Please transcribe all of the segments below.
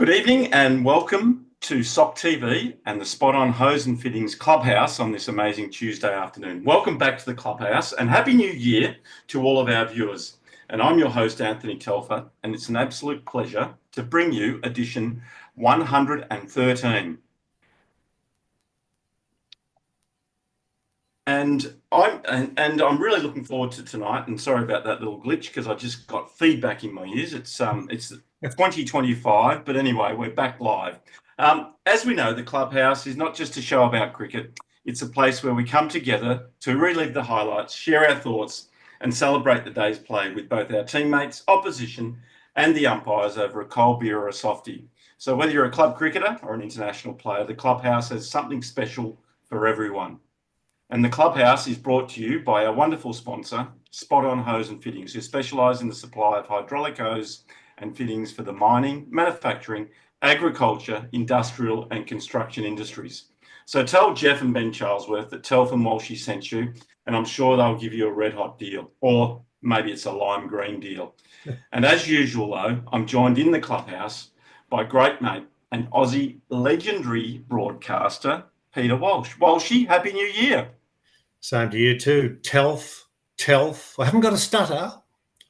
Good evening and welcome to SOC TV and the Spot On Hose and Fittings Clubhouse on this amazing Tuesday afternoon. Welcome back to the Clubhouse and Happy New Year to all of our viewers. And I'm your host, Anthony Telfer, and it's an absolute pleasure to bring you edition 113. And I'm really looking forward to tonight. And sorry about that little glitch because I just got feedback in my ears. It's 2025, but anyway, we're back live. As we know, the Clubhouse is not just a show about cricket. It's a place where we come together to relive the highlights, share our thoughts, and celebrate the day's play with both our teammates, opposition, and the umpires over a cold beer or a softie. So whether you're a club cricketer or an international player, the Clubhouse has something special for everyone. And the Clubhouse is brought to you by our wonderful sponsor, Spot On Hose and Fittings, who specialise in the supply of hydraulic hose and fittings for the mining, manufacturing, agriculture, industrial and construction industries. So tell Jeff and Ben Charlesworth that Telf and Walshy sent you, and I'm sure they'll give you a red hot deal, or maybe it's a lime green deal. And as usual, though, I'm joined in the Clubhouse by great mate and Aussie legendary broadcaster, Peter Walsh. Walshy, Happy New Year. Same to you too. Telf. I haven't got a stutter,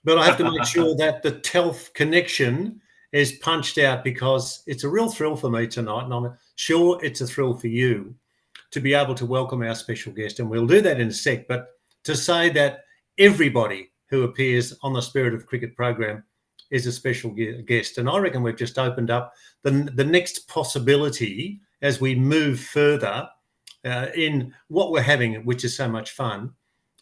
but I have to make sure that the Telf connection is punched out because it's a real thrill for me tonight, and I'm sure it's a thrill for you to be able to welcome our special guest, and we'll do that in a sec. But to say that everybody who appears on the Spirit of Cricket program is a special guest, and I reckon we've just opened up the next possibility as we move further in what we're having, which is so much fun,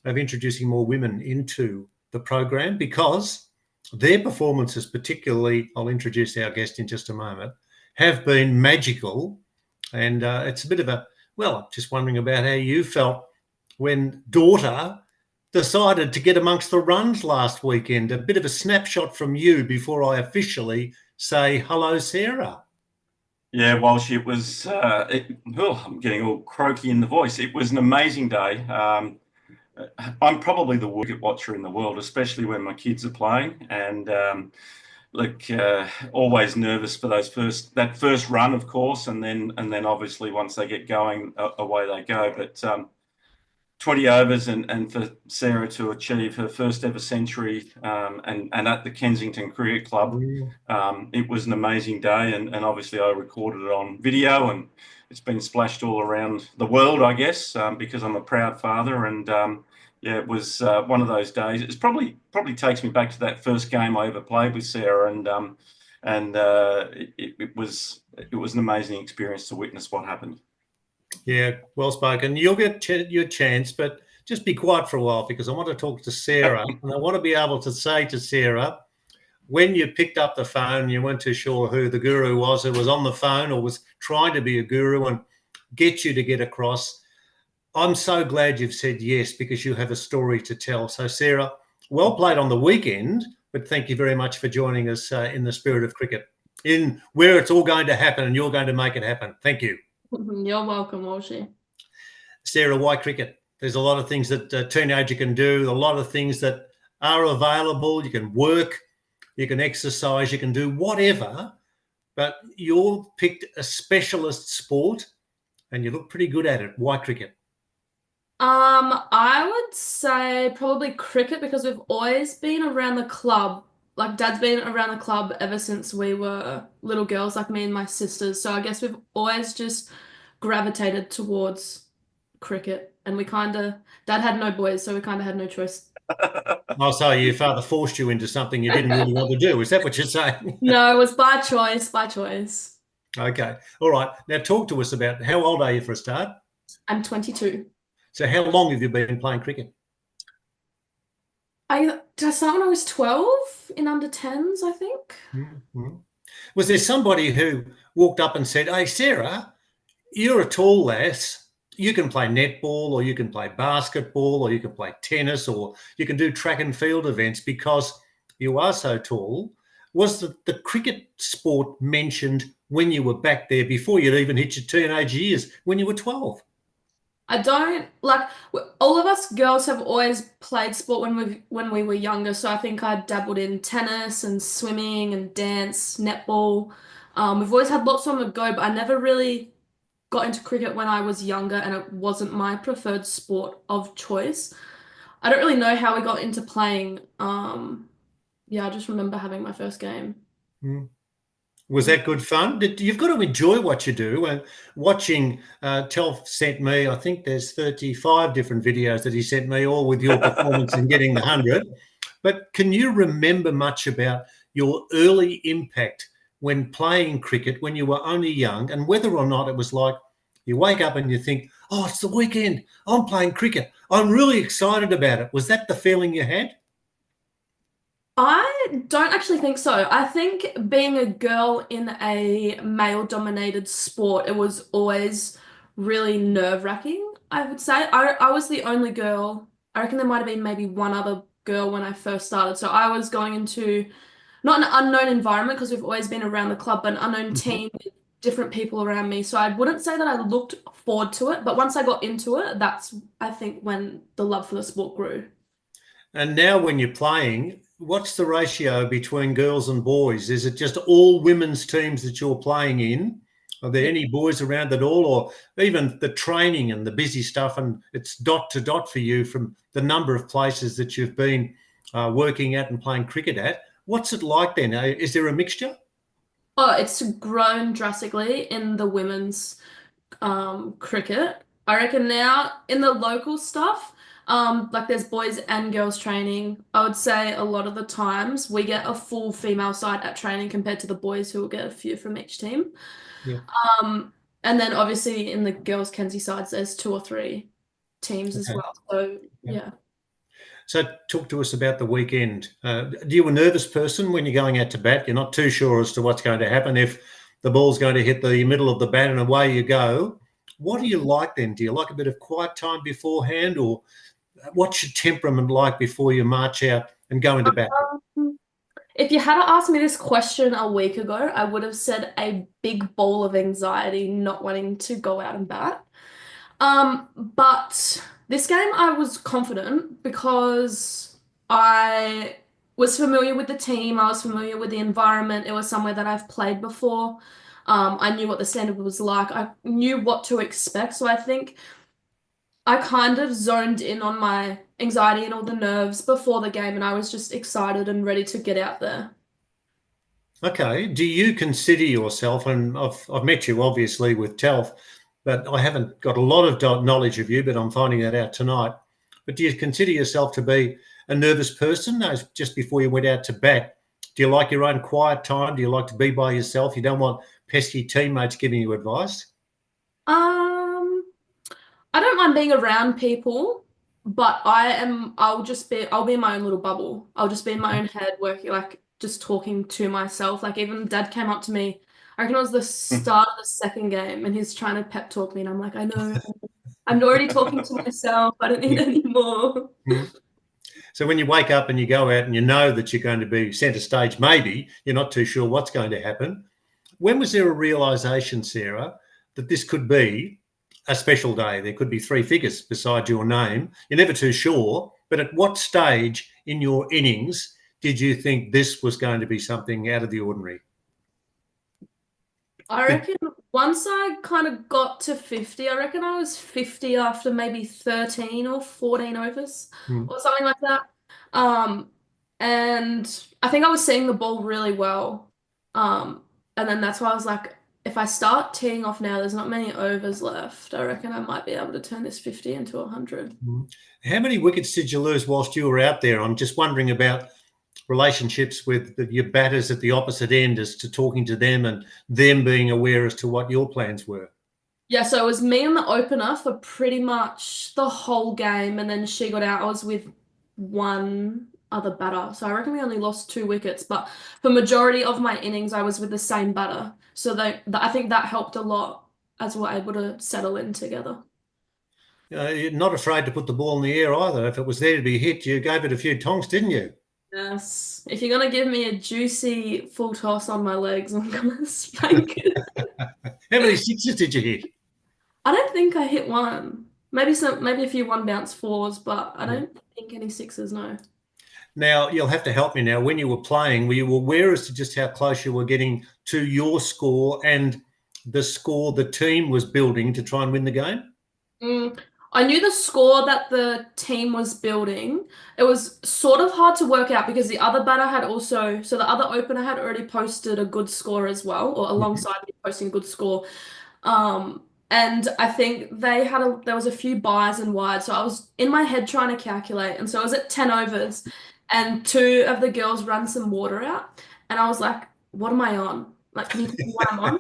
of introducing more women into the program, because their performances, particularly, I'll introduce our guest in just a moment, have been magical. And it's a bit of a, well, just wondering about how you felt when daughter decided to get amongst the runs last weekend. A bit of a snapshot from you before I officially say hello, Sarah. Yeah, Walsh, it was, I'm getting all croaky in the voice. It was an amazing day. I'm probably the wicket watcher in the world, especially when my kids are playing. And always nervous for that first run, of course, and then obviously once they get going, away they go. But 20 overs and for Sarah to achieve her first ever century and at the Kensington Cricket Club, it was an amazing day. And obviously I recorded it on video and it's been splashed all around the world, I guess, because I'm a proud father. And yeah, it was one of those days. It's probably takes me back to that first game I ever played with Sarah, and it was an amazing experience to witness what happened. Yeah, well spoken. You'll get your chance, but just be quiet for a while because I want to talk to Sarah and I want to be able to say to Sarah, when you picked up the phone, you weren't too sure who the guru was who was on the phone or was trying to be a guru and get you to get across. I'm so glad you've said yes because you have a story to tell. So, Sarah, well played on the weekend, but thank you very much for joining us in the Spirit of Cricket, in where it's all going to happen and you're going to make it happen. Thank you. You're welcome, Walshy. Sarah, why cricket? There's a lot of things that a teenager can do, a lot of things that are available. You can work, you can exercise, you can do whatever, but you've picked a specialist sport and you look pretty good at it. Why cricket? I would say probably cricket because we've always been around the club. Like Dad's been around the club ever since we were little girls, like me and my sisters. So I guess we've always just gravitated towards cricket. And Dad had no boys, so we kind of had no choice. Oh, so your father forced you into something you didn't really want to do. Is that what you're saying? No, it was by choice, Okay. All right. Now talk to us about, how old are you for a start? I'm 22. So how long have you been playing cricket? Did I start when I was 12 in under 10s, I think? Mm-hmm. Was there somebody who walked up and said, hey, Sarah, you're a tall lass. You can play netball or you can play basketball or you can play tennis or you can do track and field events because you are so tall. Was the cricket sport mentioned when you were back there before you'd even hit your teenage years, when you were 12? I don't like. All of us girls have always played sport when we were younger. So I think I dabbled in tennis and swimming and dance, netball. We've always had lots on the go, but I never really got into cricket when I was younger, and it wasn't my preferred sport of choice. I don't really know how we got into playing. Yeah, I just remember having my first game. Mm. Was that good fun? You've got to enjoy what you do. And watching, Telf sent me, I think there's 35 different videos that he sent me, all with your performance in getting the 100. But can you remember much about your early impact when playing cricket when you were only young, and whether or not it was like you wake up and you think, oh, it's the weekend, I'm playing cricket, I'm really excited about it. Was that the feeling you had? I don't actually think so. I think being a girl in a male-dominated sport, it was always really nerve-wracking, I would say. I was the only girl. I reckon there might have been maybe one other girl when I first started. So I was going into not an unknown environment because we've always been around the club, but an unknown Mhm. team with different people around me. So I wouldn't say that I looked forward to it, but once I got into it, that's I think when the love for the sport grew. And now, when you're playing, what's the ratio between girls and boys? Is it just all women's teams that you're playing in? Are there Yeah. any boys around at all, or even the training and the busy stuff? And it's dot to dot for you from the number of places that you've been working at and playing cricket at. What's it like then? Is there a mixture? Oh, it's grown drastically in the women's cricket. I reckon now in the local stuff, like there's boys and girls training. I would say a lot of the times we get a full female side at training compared to the boys who will get a few from each team. Yeah. Um, and then obviously in the girls Kenzie sides, there's two or three teams as Okay. well. So Yeah. yeah. So talk to us about the weekend. Are you a nervous person when you're going out to bat? You're not too sure as to what's going to happen. If the ball's going to hit the middle of the bat and away you go, what do you like then? Do you like a bit of quiet time beforehand, or what's your temperament like before you march out and go into bat? Um, If you had asked me this question a week ago, I would have said a big bowl of anxiety, not wanting to go out and bat. But this game I was confident because I was familiar with the team, I was familiar with the environment. It was somewhere that I've played before. I knew what the standard was like. I knew what to expect. So I think I kind of zoned in on my anxiety and all the nerves before the game, and I was just excited and ready to get out there. Okay. Do you consider yourself, and I've met you obviously with Telf, but I haven't got a lot of knowledge of you, but I'm finding that out tonight. But do you consider yourself to be a nervous person? As just before you went out to bat, do you like your own quiet time? Do you like to be by yourself? You don't want pesky teammates giving you advice? Um, I don't mind being around people, but I'll be in my own little bubble. I'll just be in my own head working, like just talking to myself. Like even dad came up to me, I reckon it was the start of the second game, and he's trying to pep talk me, and I'm like, I know, I'm already talking to myself. I don't need any more. Mhm. So when you wake up and you go out and you know that you're going to be centre stage, maybe you're not too sure what's going to happen. When was there a realization, Sarah, that this could be a special day? There could be three figures beside your name. You're never too sure. But at what stage in your innings did you think this was going to be something out of the ordinary? I Did, reckon once I kind of got to 50, I reckon I was 50 after maybe 13 or 14 overs hmm, or something like that. Um, and I think I was seeing the ball really well. Um, and then that's why I was like, if I start teeing off now, there's not many overs left. I reckon I might be able to turn this 50 into 100. hmm. How many wickets did you lose whilst you were out there? I'm just wondering about relationships with your batters at the opposite end, as to talking to them and them being aware as to what your plans were. Yeah, so it was me on the opener for pretty much the whole game, and then she got out. I was with one other batter, so I reckon we only lost two wickets. But for majority of my innings, I was with the same batter, so I think that helped a lot as we're able to settle in together. You're not afraid to put the ball in the air either. If it was there to be hit, you gave it a few tonks, didn't you? Yes, if you're gonna give me a juicy full toss on my legs, I'm gonna spank it. How many sixes did you hit? I don't think I hit one. Maybe a few one bounce fours, but I Yeah. don't think any sixes. No. Now, you'll have to help me now. When you were playing, were you aware as to just how close you were getting to your score and the score the team was building to try and win the game? I knew the score that the team was building. It was sort of hard to work out because the other batter had also, so the other opener had already posted a good score as well, or alongside me posting a good score. And I think there was a few byes and wides, so I was in my head trying to calculate, and so I was at 10 overs, and two of the girls ran some water out, and I was like, "What am I on? Like, can you tell me what I'm on?"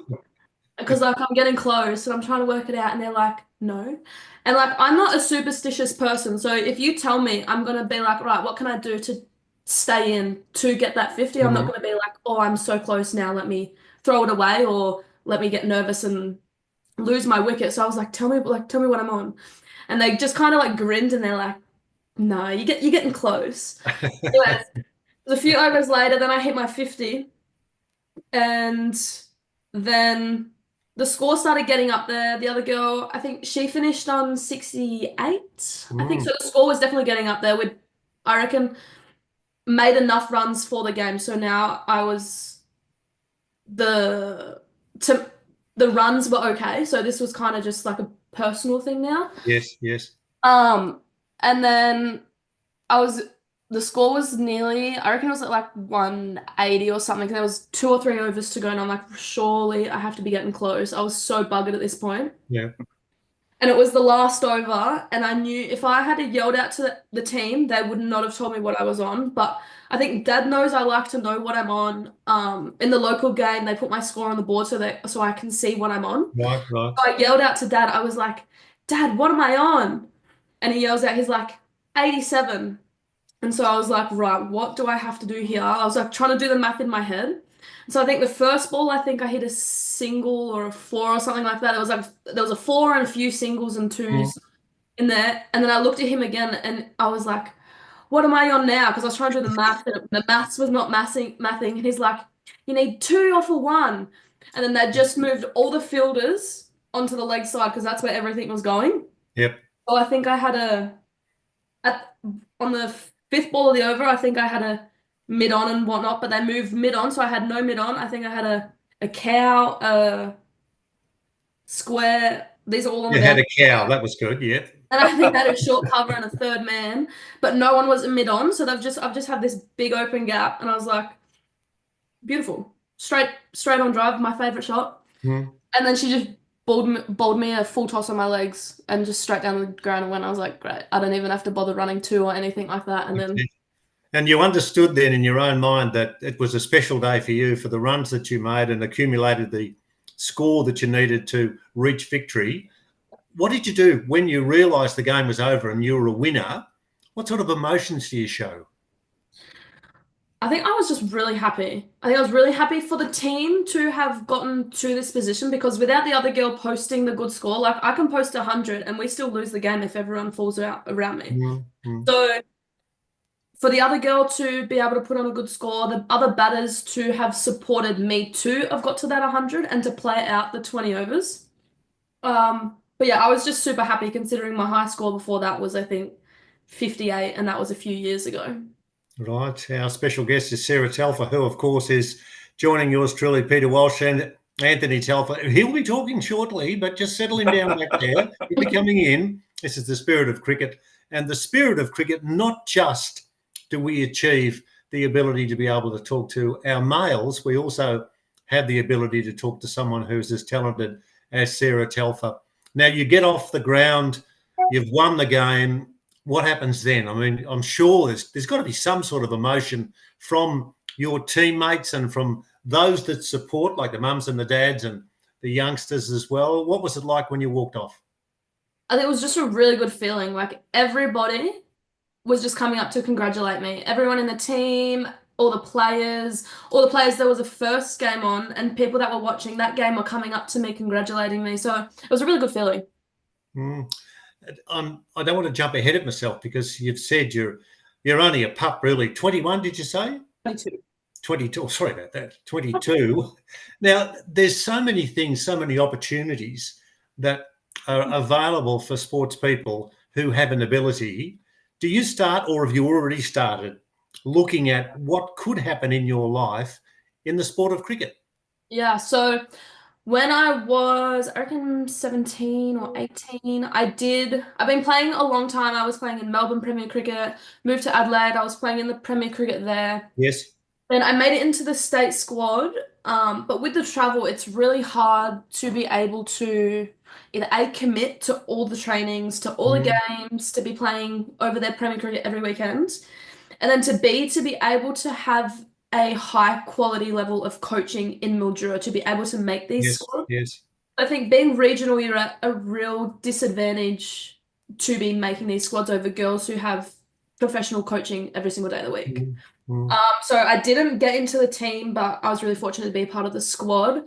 Because like I'm getting close and I'm trying to work it out, and they're like, "No," and like I'm not a superstitious person, so if you tell me, I'm gonna be like, "Right, what can I do to stay in to get that 50?" I'm not gonna be like, "Oh, I'm so close now, let me throw it away," or let me get nervous and lose my wicket. So I was like, tell me what I'm on. And they just kind of like grinned and they're like, "No, you're getting close." Anyways, it was a few overs later, then I hit my 50, and then the score started getting up there. The other girl, I think she finished on 68. I think so. The score was definitely getting up there. I reckon, made enough runs for the game. So now the to the runs were okay. So this was kind of just like a personal thing now. Yes, yes. And then I was the score was nearly, I reckon it was at like 180 or something. There was 2 or 3 overs to go, and I'm like, surely I have to be getting close. I was so buggered at this point. Yeah. And it was the last over, and I knew if I had yelled out to the team, they would not have told me what I was on. But I think Dad knows I like to know what I'm on. In the local game, they put my score on the board so I can see what I'm on. Right, right. So I yelled out to Dad. I was like, "Dad, what am I on?" And he yells out, he's like, 87. And so I was like, right, what do I have to do here? I was like trying to do the math in my head. So I think the first ball, I think I hit a single or a four or something like that. It was like there was a four and a few singles and twos in there. And then I looked at him again and I was like, what am I on now? Because I was trying to do the math and the maths was not mathing. And he's like, you need two off of one. And then they just moved all the fielders onto the leg side because that's where everything was going. Yep. So I think I had on the fifth ball of the over, I think I had a mid on and whatnot, but they moved mid on, so I had no mid on. I think I had a cow, a square. These are all on You the had a cow. That was good. Yeah. And I think they had a short cover and a third man, but no one was mid on. So I've just had this big open gap, and I was like, beautiful, straight on drive, my favorite shot. And then she just bowled me a full toss on my legs and just straight down the ground and went. I was like, great, I don't even have to bother running two or anything like that. And then. And you understood then in your own mind that it was a special day for you for the runs that you made and accumulated the score that you needed to reach victory. What did you do when you realised the game was over and you were a winner? What sort of emotions do you show? I think I was just really happy. I think I was really happy for the team to have gotten to this position because without the other girl posting the good score, like I can post 100 and we still lose the game if everyone falls out around me. So for the other girl to be able to put on a good score, the other batters to have supported me to have got to that 100 and to play out the 20 overs. But yeah, I was just super happy considering my high score before that was, I think, 58, and that was a few years ago. Right. Our special guest is Sarah Telfer, who, of course, is joining yours truly, Peter Walsh, and Anthony Telfer. He'll be talking shortly, but just settle him down back there. He'll be coming in. This is the spirit of cricket. And the spirit of cricket, not just do we achieve the ability to be able to talk to our males, we also have the ability to talk to someone who's as talented as Sarah Telfer. Now, you get off the ground, you've won the game. What happens then? I mean, I'm sure there's got to be some sort of emotion from your teammates and from those that support, like the mums and the dads and the youngsters as well. What was it like when you walked off? I think it was just a really good feeling. Like everybody was just coming up to congratulate me. Everyone in the team, all the players, there was a first game on, and people that were watching that game were coming up to me congratulating me. So it was a really good feeling. I don't want to jump ahead of myself because you've said you're only a pup, really. 21, did you say? 22. 22. Sorry about that. 22. Now, there's so many things, so many opportunities that are available for sports people who have an ability. Do you start, or have you already started looking at what could happen in your life in the sport of cricket. Yeah, so when I reckon 17 or 18, I've been playing a long time. I was playing in Melbourne Premier Cricket, moved to Adelaide, I was playing in the Premier Cricket there. Yes. Then I made it into the state squad. But with the travel, it's really hard to be able to either A, commit to all the trainings, to all the games, to be playing over their Premier Cricket every weekend. And then to B, to be able to have a high quality level of coaching in Mildura to be able to make these Yes. squads. Yes. I think being regional, you're at a real disadvantage to be making these squads over girls who have professional coaching every single day of the week. So I didn't get into the team, but I was really fortunate to be part of the squad.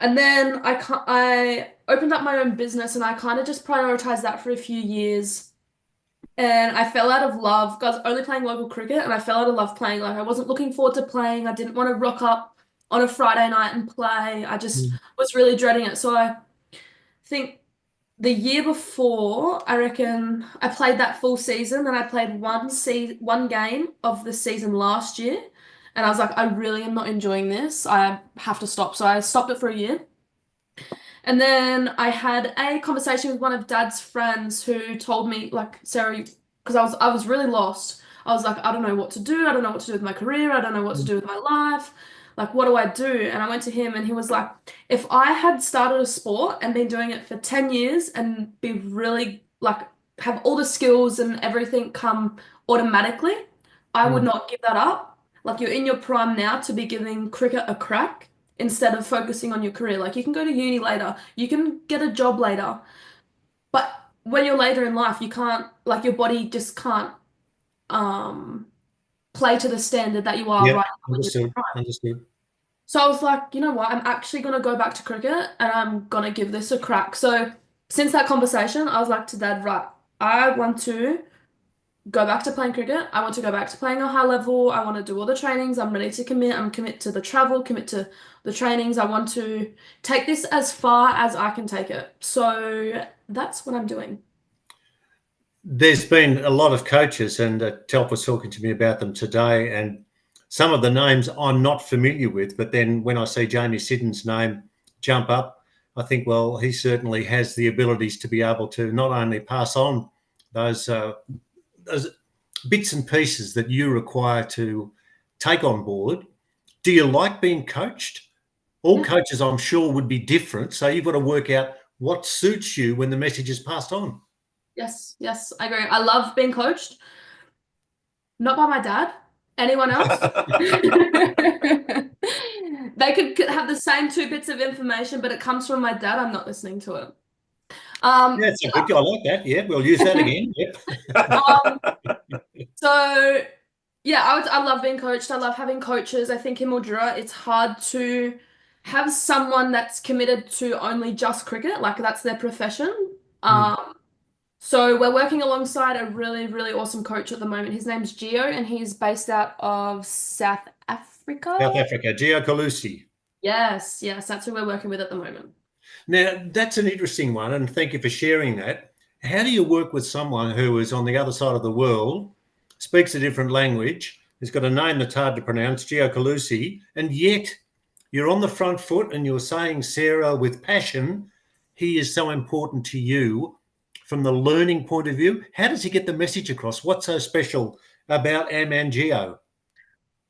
And then I opened up my own business and I kind of just prioritized that for a few years. And I fell out of love. I was only playing local cricket and I fell out of love playing. Like I wasn't looking forward to playing. I didn't want to rock up on a Friday night and play. I just was really dreading it. So I think the year before, I reckon I played that full season and I played one game of the season last year. And I was like, I really am not enjoying this. I have to stop. So I stopped it for a year. And then I had a conversation with one of Dad's friends who told me, like, Sarah, because I was really lost. I was like, I don't know what to do. I don't know what to do with my career. I don't know what to do with my life. Like, what do I do? And I went to him and he was like, if I had started a sport and been doing it for 10 years and be really, like, have all the skills and everything come automatically, I would not give that up. Like, you're in your prime now to be giving cricket a crack instead of focusing on your career. Like you can go to uni later, you can get a job later, but when you're later in life, you can't, like your body just can't play to the standard that you are Yeah. right now when you're Understood. prime. Understood. So I was like, you know what, I'm actually gonna go back to cricket and I'm gonna give this a crack. So since that conversation, I was like to Dad, right, I want to go back to playing cricket. I want to go back to playing a high level. I want to do all the trainings. I'm ready to commit. I'm commit to the travel, commit to the trainings. I want to take this as far as I can take it. So that's what I'm doing. There's been a lot of coaches, and Telf was talking to me about them today, and some of the names I'm not familiar with, but then when I see Jamie Siddon's name jump up, I think, well, he certainly has the abilities to be able to not only pass on those bits and pieces that you require to take on board. Do you like being coached? All coaches, I'm sure, would be different. So you've got to work out what suits you when the message is passed on. Yes, I agree. I love being coached. Not by my dad. Anyone else? They could have the same two bits of information, but it comes from my dad. I'm not listening to it. Yeah, it's a good. I like that. Yeah, we'll use that again. Yep. So yeah, I love being coached. I love having coaches. I think in Mildura, it's hard to have someone that's committed to only just cricket, like that's their profession. So we're working alongside a really, really awesome coach at the moment. His name's Gio, and he's based out of South Africa. South Africa, Gio Colucci. Yes, that's who we're working with at the moment. Now, that's an interesting one, and thank you for sharing that. How do you work with someone who is on the other side of the world, speaks a different language, has got a name that's hard to pronounce, Gio Colucci, and yet you're on the front foot and you're saying, Sarah, with passion, he is so important to you from the learning point of view? How does he get the message across? What's so special about and Gio?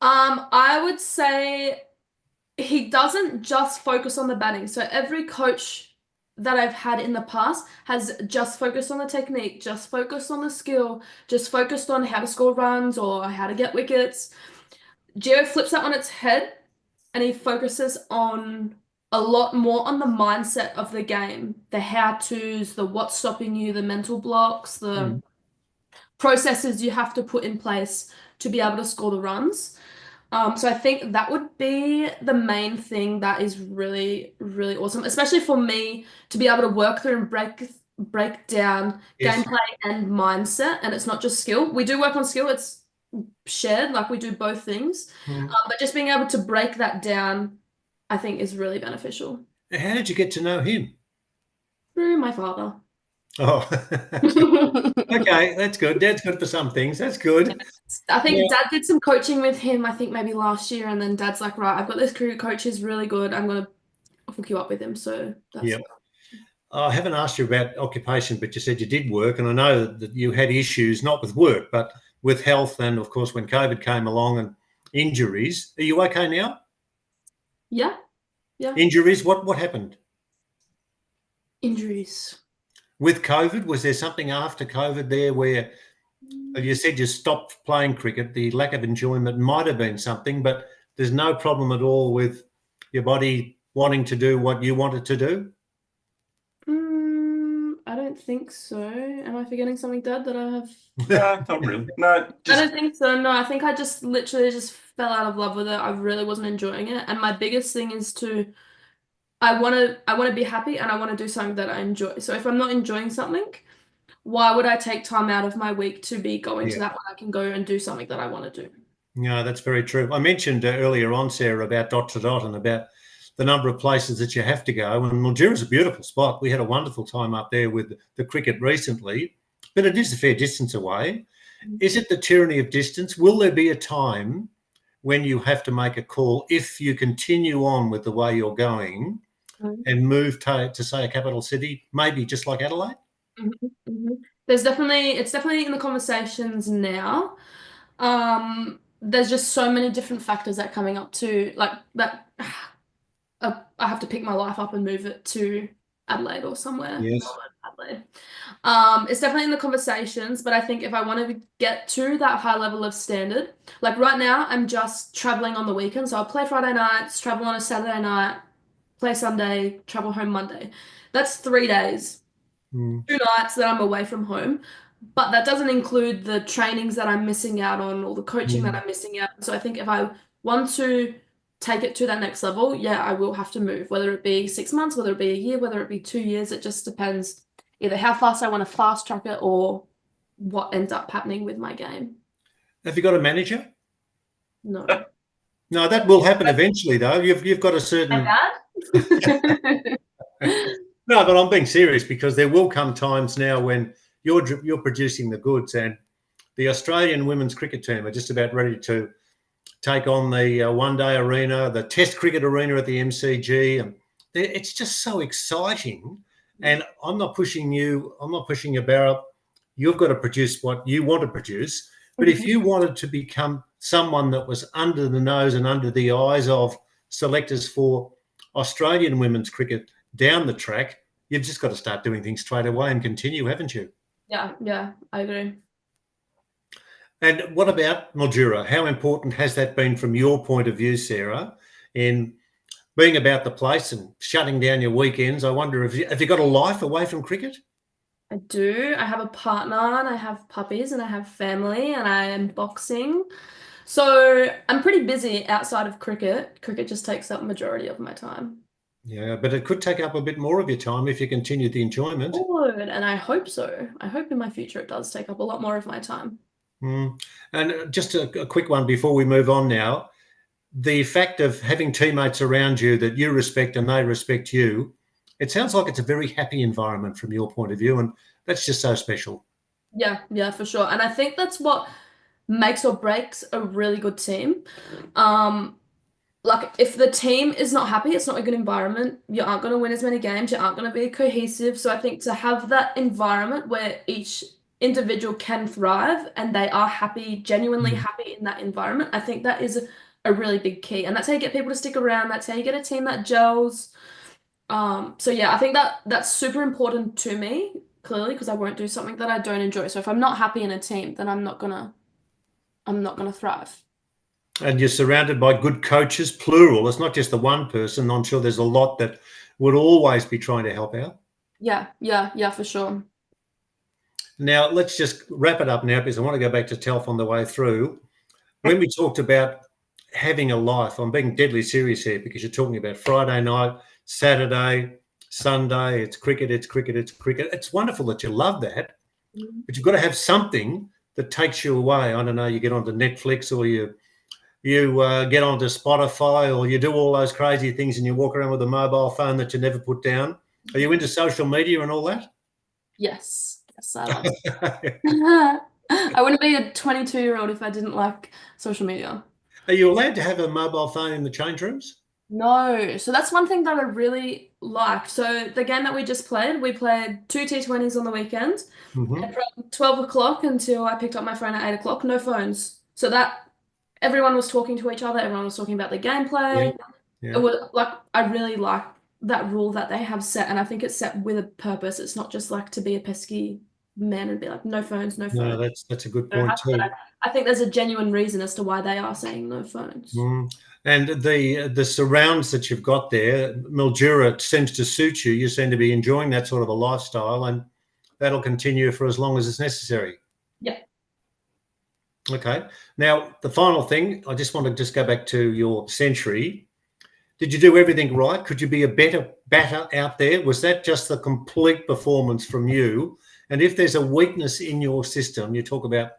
I would say he doesn't just focus on the batting. So every coach that I've had in the past has just focused on the technique, just focused on the skill, just focused on how to score runs or how to get wickets. Gio flips that on its head and he focuses on a lot more on the mindset of the game, the how-tos, the what's stopping you, the mental blocks, the processes you have to put in place to be able to score the runs. So I think that would be the main thing that is really, really awesome, especially for me to be able to work through and break down gameplay and mindset. And it's not just skill. We do work on skill. It's shared, like we do both things. But just being able to break that down, I think is really beneficial. How did you get to know him? Through my father. Oh, okay, that's good. Dad's good for some things. That's good. I think Yeah. Dad did some coaching with him, I think maybe last year, and then Dad's like, right, I've got this cricket coach who's really good. I'm gonna hook you up with him. So that's Yeah. I haven't asked you about occupation, but you said you did work, and I know that you had issues, not with work, but with health, and of course when COVID came along and injuries. Are you okay now? yeah, yeah. Injuries? What happened? Injuries. With COVID, was there something after COVID there where you said you stopped playing cricket? The lack of enjoyment might have been something, but there's no problem at all with your body wanting to do what you wanted to do? I don't think so. Am I forgetting something, Dad, that I have? No, not really. No, I just don't think so. No, I think I just literally just fell out of love with it. I really wasn't enjoying it. And my biggest thing is I want to be happy and I want to do something that I enjoy. So if I'm not enjoying something, why would I take time out of my week to be going to Yeah. that when I can go and do something that I want to do? No, that's very true. I mentioned earlier on, Sarah, about dot to dot and about the number of places that you have to go. And Mildura's a beautiful spot. We had a wonderful time up there with the cricket recently, but it is a fair distance away. Is it the tyranny of distance? Will there be a time when you have to make a call if you continue on with the way you're going and move to say, a capital city, maybe just like Adelaide? Mhm, mhm. It's definitely in the conversations now. There's just so many different factors that are coming up to like that. I have to pick my life up and move it to Adelaide or somewhere. Yes. Adelaide. It's definitely in the conversations, but I think if I want to get to that high level of standard, like right now, I'm just traveling on the weekend. So I'll play Friday nights, travel on a Saturday night, play Sunday, travel home Monday. That's 3 days, Mm. 2 nights that I'm away from home. But that doesn't include the trainings that I'm missing out on or the coaching that I'm missing out on. So I think if I want to take it to that next level, yeah, I will have to move, whether it be 6 months, whether it be a year, whether it be 2 years. It just depends either how fast I want to fast track it or what ends up happening with my game. Have you got a manager? No. No, that will happen eventually, though. You've got a My certain. dad? No, but I'm being serious because there will come times now when you're producing the goods, and the Australian women's cricket team are just about ready to take on the one-day arena, the Test cricket arena at the MCG, and it's just so exciting. And I'm not pushing you. I'm not pushing your barrel. You've got to produce what you want to produce. But if you wanted to become someone that was under the nose and under the eyes of selectors for Australian women's cricket down the track, you've just got to start doing things straight away and continue, haven't you? Yeah, I agree. And what about Mildura? How important has that been from your point of view, Sarah, in being about the place and shutting down your weekends? I wonder if have you got a life away from cricket? I do. I have a partner and I have puppies and I have family and I am boxing. So I'm pretty busy outside of cricket. Cricket just takes up majority of my time. Yeah, but it could take up a bit more of your time if you continue the enjoyment. Good, and I hope so. I hope in my future it does take up a lot more of my time. And just a quick one before we move on now. The fact of having teammates around you that you respect and they respect you, it sounds like it's a very happy environment from your point of view, and that's just so special. Yeah, for sure. And I think that's what makes or breaks a really good team. Like if the team is not happy, it's not a good environment. You aren't going to win as many games. You aren't going to be cohesive. So I think to have that environment where each individual can thrive and they are happy, genuinely happy in that environment, I think that is a really big key. And that's how you get people to stick around. That's how you get a team that gels. So yeah, I think that that's super important to me, clearly, because I won't do something that I don't enjoy. So if I'm not happy in a team, then I'm not gonna thrive. And you're surrounded by good coaches, plural. It's not just the one person. I'm sure there's a lot that would always be trying to help out. Yeah, for sure. Now, let's just wrap it up now because I want to go back to Telf on the way through. When we talked about having a life, I'm being deadly serious here because you're talking about Friday night, Saturday, Sunday, it's cricket, it's cricket, it's cricket. It's wonderful that you love that, but you've got to have something that takes you away. I don't know, you get onto Netflix or you get onto Spotify or you do all those crazy things and you walk around with a mobile phone that you never put down. Are you into social media and all that? Yes, I love it. I wouldn't be a 22-year-old if I didn't like social media. Are you allowed to have a mobile phone in the change rooms? No, so that's one thing that I really liked. So the game that we just played, we played two T20s on the weekend. Mm-hmm. And from 12 o'clock until I picked up my phone at 8 o'clock, no phones. So that everyone was talking to each other, everyone was talking about the gameplay. Yeah. Yeah. It was like I really like that rule that they have set, and I think it's set with a purpose. It's not just like to be a pesky man and be like, no phones, no No, phones. that's a good No point but too. I think there's a genuine reason as to why they are saying no phones. Mm. And the surrounds that you've got there, Mildura seems to suit you. You seem to be enjoying that sort of a lifestyle, and that'll continue for as long as it's necessary. Yeah. Okay. Now, the final thing, I just want to just go back to your century. Did you do everything right? Could you be a better batter out there? Was that just the complete performance from you? And if there's a weakness in your system, you talk about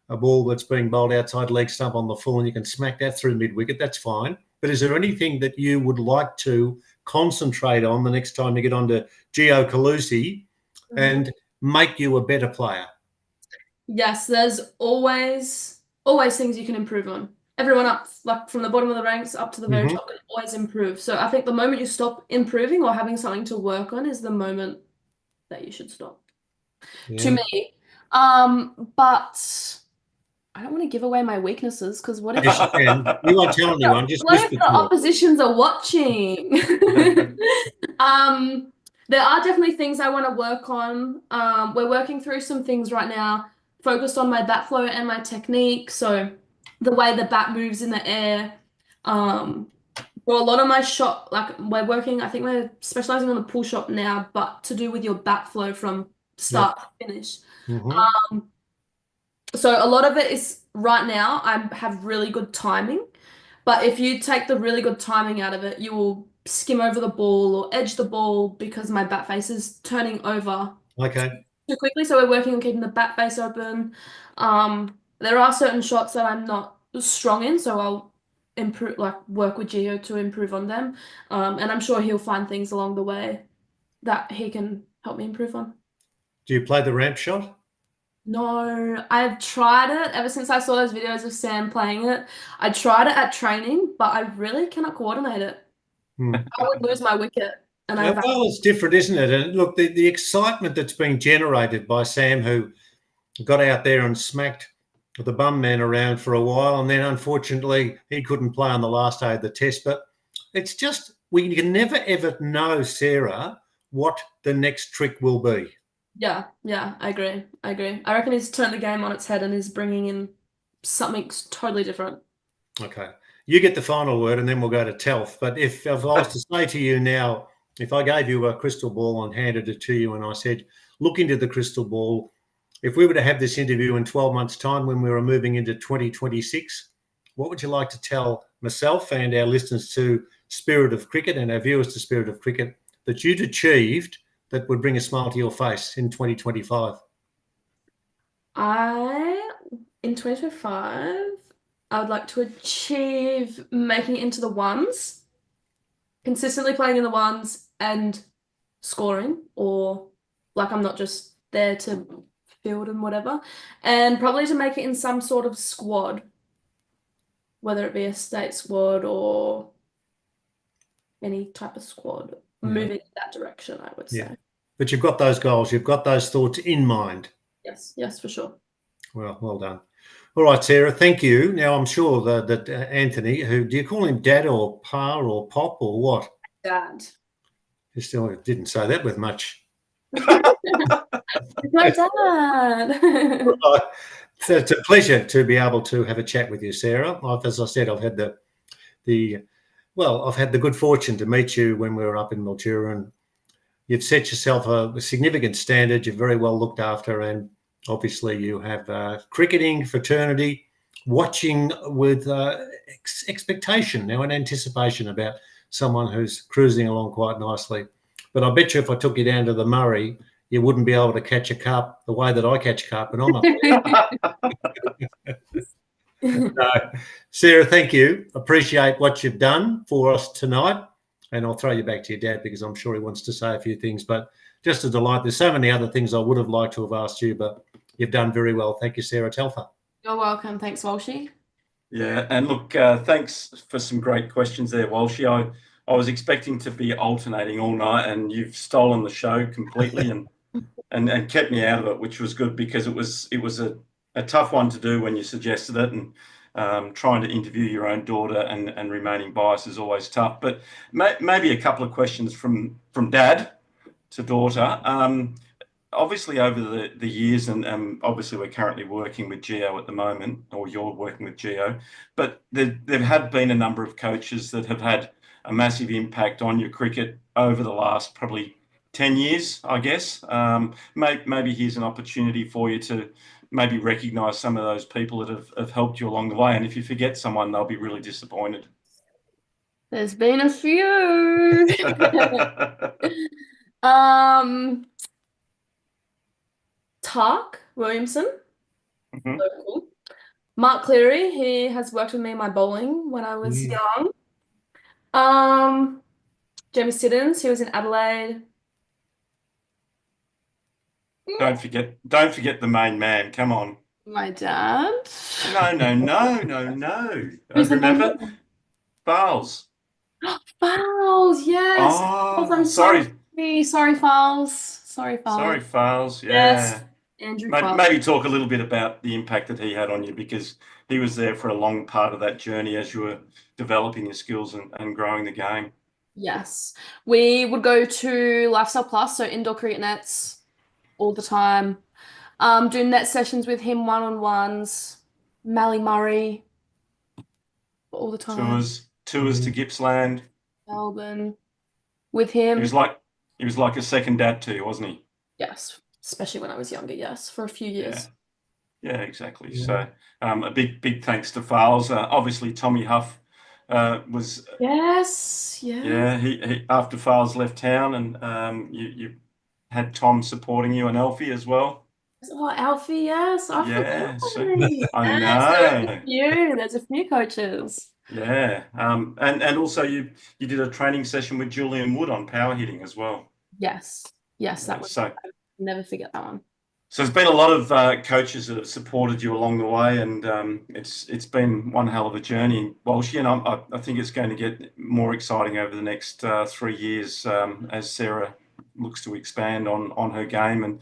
a ball that's being bowled outside leg stump on the full and you can smack that through mid wicket, that's fine. But is there anything that you would like to concentrate on the next time you get onto Gio Calusi and make you a better player? Yes, there's always things you can improve on. Everyone up, like from the bottom of the ranks up to the very top, can always improve. So I think the moment you stop improving or having something to work on is the moment that you should stop. To me. But I don't want to give away my weaknesses because what if Yes, you can. You won't tell anyone. Just what if whisper the to it. oppositions are watching? There are definitely things I want to work on. We're working through some things right now, focused on my bat flow and my technique. So the way the bat moves in the air. For a lot of my shot, like we're working, I think we're specializing on the pull shot now, but to do with your bat flow from start to finish. So a lot of it is right now, I have really good timing. But if you take the really good timing out of it, you will skim over the ball or edge the ball because my bat face is turning over too quickly. So we're working on keeping the bat face open. There are certain shots that I'm not strong in, so I'll improve, like work with Gio to improve on them. And I'm sure he'll find things along the way that he can help me improve on. Do you play the ramp shot? No, I've tried it ever since I saw those videos of Sam playing it. I tried it at training, but I really cannot coordinate it. I would lose my wicket. And well, it's different, isn't it? And look, the excitement that's being generated by Sam, who got out there and smacked the bum man around for a while, and then unfortunately he couldn't play on the last day of the test. But it's just, we can never ever know, Sarah, what the next trick will be. Yeah, I agree. I reckon he's turned the game on its head and is bringing in something totally different. Okay. You get the final word and then we'll go to Telf. But if I was to say to you now, if I gave you a crystal ball and handed it to you and I said, look into the crystal ball, if we were to have this interview in 12 months' time when we were moving into 2026, what would you like to tell myself and our listeners to Spirit of Cricket and our viewers to Spirit of Cricket that you'd achieved that would bring a smile to your face in 2025? In 2025, I would like to achieve making it into the ones, consistently playing in the ones and scoring, or like I'm not just there to field and whatever, and probably to make it in some sort of squad, whether it be a state squad or any type of squad, moving in that direction, I would say. But you've got those goals, you've got those thoughts in mind. Yes, for sure. Well done. All right, Sarah, thank you. Now, I'm sure that Anthony, who do you call him Dad or Pa or Pop or what? Dad. You still didn't say that with much. My dad. Right. So it's a pleasure to be able to have a chat with you, Sarah. As I said, I've had I've had the good fortune to meet you when we were up in Mildura, and you've set yourself a significant standard. You're very well looked after, and obviously you have cricketing fraternity watching with expectation now and anticipation about someone who's cruising along quite nicely. But I bet you if I took you down to the Murray, you wouldn't be able to catch a carp the way that I catch a carp when I'm up there. Sarah, thank you. Appreciate what you've done for us tonight. And I'll throw you back to your dad because I'm sure he wants to say a few things. But just a delight. There's so many other things I would have liked to have asked you, but you've done very well. Thank you, Sarah Telfer. You're welcome. Thanks, Walshy. Yeah, and look, thanks for some great questions there, Walshy. I was expecting to be alternating all night, and you've stolen the show completely and kept me out of it, which was good because it was a tough one to do when you suggested it, and trying to interview your own daughter and remaining biased is always tough. But maybe a couple of questions from dad to daughter. Obviously, over the years, and obviously we're currently working with Geo at the moment, or you're working with Geo, but there have been a number of coaches that have had a massive impact on your cricket over the last probably 10 years, I guess. Maybe here's an opportunity for you to maybe recognise some of those people that have helped you along the way. And if you forget someone, they'll be really disappointed. There's been a few. Tark Williamson. Mhm. Local. Mark Cleary, he has worked with me in my bowling when I was young. Jamie Siddons, he was in Adelaide. Don't forget the main man. Come on. My dad. No. Who's the main Remember? man? Fowles. Fowles, yes. Fowles, I'm Sorry. Sorry, Fowles. Sorry, Fowles. Sorry, Fowles. Yeah. Yes. Andrew Fowles. Maybe talk a little bit about the impact that he had on you, because he was there for a long part of that journey as you were developing your skills and growing the game. Yes. We would go to Lifestyle Plus, so indoor cricket nets all the time. Do net sessions with him, one-on-ones. Mally Murray all the time. Tours to Gippsland. Melbourne with him. He was like a second dad to you, wasn't he? Yes, especially when I was younger, yes, for a few years. Yeah, exactly. Yeah. So a big thanks to Fowles. Obviously Tommy Huff was Yes. Yeah, he after Fowles left town, and you had Tom supporting you and Alfie as well. Oh, Alfie, yes. I Yeah, forgot. I know. There's a few coaches. Yeah. And also you did a training session with Julian Wood on power hitting as well. Yes, that was. I'll never forget that one. So there's been a lot of coaches that have supported you along the way, and it's been one hell of a journey, Walshy, and I think it's going to get more exciting over the next 3 years as Sarah looks to expand on her game and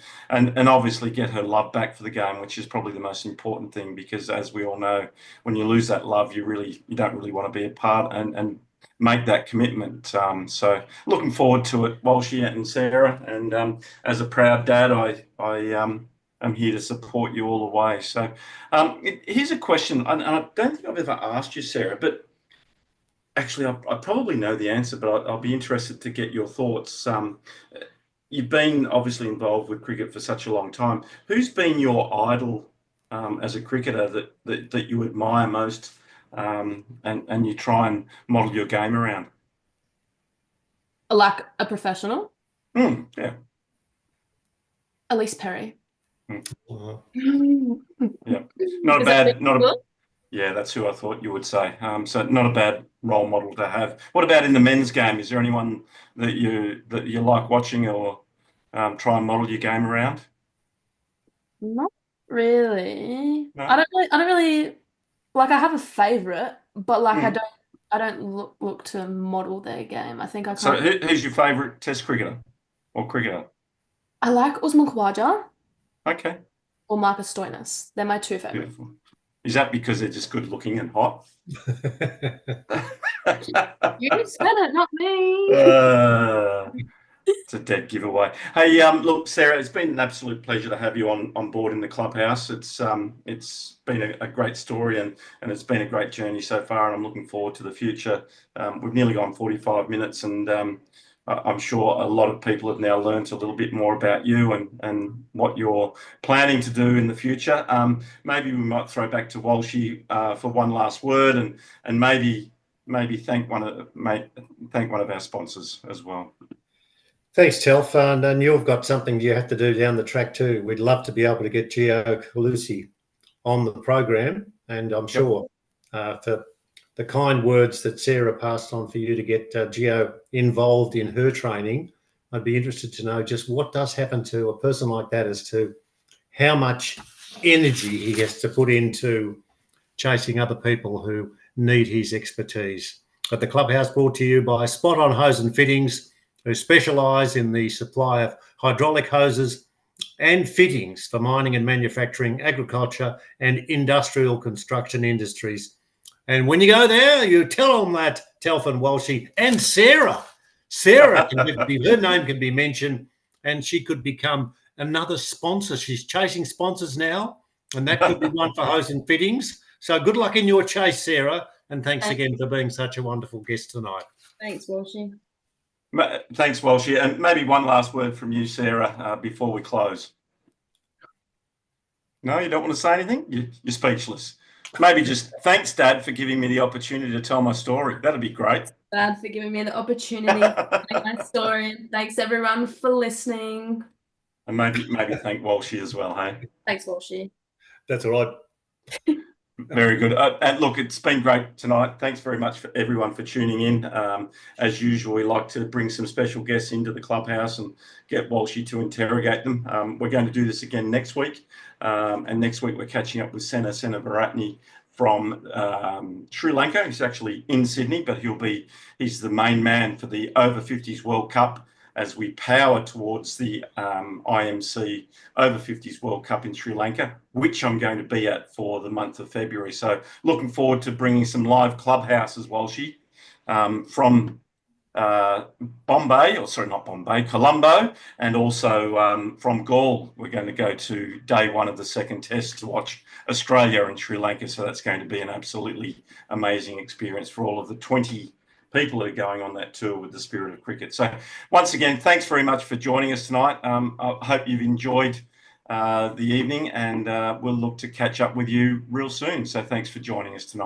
obviously get her love back for the game, which is probably the most important thing, because as we all know, when you lose that love, you don't really want to be a part and make that commitment. So looking forward to it, Walshy and Sarah, and as a proud dad, I am here to support you all the way. So here's a question, and I don't think I've ever asked you, Sarah, but actually I probably know the answer, but I'll be interested to get your thoughts. You've been obviously involved with cricket for such a long time. Who's been your idol as a cricketer that you admire most, and you try and model your game around? Like a professional? Yeah. Elise Perry. Yeah. Yeah, that's who I thought you would say. So not a bad role model to have. What about in the men's game? Is there anyone that you like watching or try and model your game around? Not really. No? I don't really like. I have a favorite, but like I don't look to model their game. I think I So can't. who's your favourite Test cricketer or cricketer? I like Usman Khawaja Okay. or Marcus Stoinis. They're my two favorites. Beautiful. Is that because they're just good looking and hot? You said it, not me. It's a dead giveaway. Hey, look, Sarah, it's been an absolute pleasure to have you on board in the clubhouse. It's been a great story and it's been a great journey so far, and I'm looking forward to the future. We've nearly gone 45 minutes, and I'm sure a lot of people have now learnt a little bit more about you and what you're planning to do in the future. Maybe we might throw back to Walshy for one last word, and maybe thank one of our sponsors as well. Thanks, Telf. And you've got something you have to do down the track too. We'd love to be able to get Geo Calusi on the program, and I'm sure for the kind words that Sarah passed on for you to get Gio involved in her training. I'd be interested to know just what does happen to a person like that as to how much energy he has to put into chasing other people who need his expertise. At the Clubhouse, brought to you by Spot On Hose and Fittings, who specialise in the supply of hydraulic hoses and fittings for mining and manufacturing, agriculture and industrial construction industries. And when you go there, you tell them that Telf and Walshy and Sarah her name can be mentioned, and she could become another sponsor. She's chasing sponsors now, and that could be one for Hose and Fittings. So good luck in your chase, Sarah, and thanks again for being such a wonderful guest tonight. Thanks, Walshy. Thanks, Walshy. And maybe one last word from you, Sarah, before we close. No, you don't want to say anything? You're speechless. Maybe just thanks, Dad, for giving me the opportunity to tell my story. That'd be great. Dad, for giving me the opportunity to tell my story. And thanks, everyone, for listening. And maybe thank Walshy as well, hey? Thanks, Walshy. That's all right. Very good. And look, it's been great tonight. Thanks very much for everyone for tuning in. As usual, we like to bring some special guests into the clubhouse and get Walshy to interrogate them. We're going to do this again next week. And next week, we're catching up with Senna Varatney from Sri Lanka. He's actually in Sydney, but he's the main man for the Over 50s World Cup as we power towards the IMC Over 50s World Cup in Sri Lanka, which I'm going to be at for the month of February. So looking forward to bringing some live clubhouses, Walshy, from Colombo, and also from Gaul. We're going to go to day one of the second test to watch Australia and Sri Lanka. So that's going to be an absolutely amazing experience for all of the 20 people that are going on that tour with the Spirit of Cricket. So once again, thanks very much for joining us tonight. I hope you've enjoyed the evening, and we'll look to catch up with you real soon. So thanks for joining us tonight.